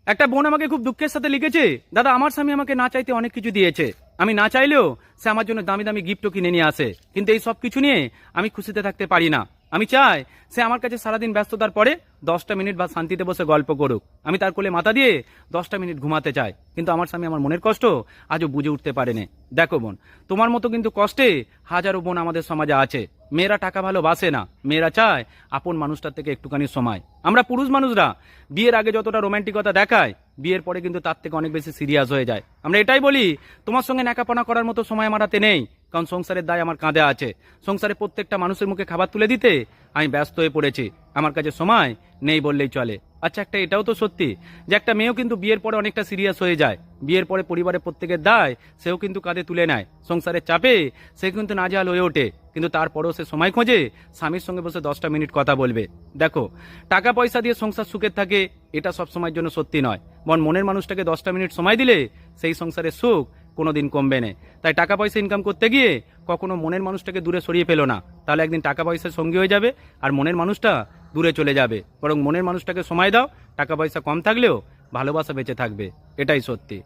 একটা বোন আমাকে খুব দুঃখের সাথে লিখেছে, দাদা আমার স্বামী আমাকে না চাইতে অনেক কিছু দিয়েছে, আমি না চাইলেও সে আমার জন্য দামি দামি গিফটও কিনে নিয়ে আসে, কিন্তু এই সব কিছু নিয়ে আমি খুশিতে থাকতে পারি না। আমি চাই সে আমার কাছে সারাদিন ব্যস্ততার পরে 10টা মিনিট বা শান্তিতে বসে গল্প করুক, আমি তার কোলে মাথা দিয়ে 10টা মিনিট ঘুমাতে চাই, কিন্তু আমার স্বামী আমার মনের কষ্ট আজও বুঝে উঠতে পারেনি। দেখো বোন, তোমার মতো কিন্তু কষ্টে হাজারো বোন আমাদের সমাজে আছে। মেয়েরা টাকা ভালোবাসে না, মেয়েরা চায় আপন মানুষটার থেকে একটুখানি সময়। আমরা পুরুষ মানুষরা বিয়ের আগে যতটা রোমান্টিকতা দেখায়, বিয়ের পরে কিন্তু তার থেকে অনেক বেশি সিরিয়াস হয়ে যায়। আমরা এটাই বলি, তোমার সঙ্গে ন্যাকাপনা করার মতো সময় আমার হাতে নেই, কারণ সংসারের দায় আমার কাঁধে আছে। সংসারে প্রত্যেকটা মানুষের মুখে খাবার তুলে দিতে আমি ব্যস্ত হয়ে পড়েছি, আমার কাছে সময় নেই বললেই চলে। আচ্ছা, একটা এটাও তো সত্যি যে একটা মেয়েও কিন্তু বিয়ের পরে অনেকটা সিরিয়াস হয়ে যায়। বিয়ের পরে পরিবারের প্রত্যেকের দায় সেও কিন্তু কাঁধে তুলে নেয়, সংসারের চাপে সে কিন্তু নাজেহাল হয়ে ওঠে, কিন্তু তারপরেও সে সময় খোঁজে স্বামীর সঙ্গে বসে 10টা মিনিট কথা বলবে। দেখো, টাকা পয়সা দিয়ে সংসার সুখের থাকে এটা সব সময়ের জন্য সত্যি নয়, বরং মনের মানুষটাকে 10টা মিনিট সময় দিলে সেই সংসারের সুখ কোনোদিন কমবে না। তাই টাকা পয়সা ইনকাম করতে গিয়ে কখনো মনের মানুষটাকে দূরে সরিয়ে ফেলো না, তাহলে একদিন টাকা পয়সার সঙ্গী হয়ে যাবে আর মনের মানুষটা দূরে চলে যাবে। বরং মনের মানুষটাকে সময় দাও, টাকা পয়সা কম থাকলেও ভালোবাসা বেঁচে থাকবে, এটাই সত্যি।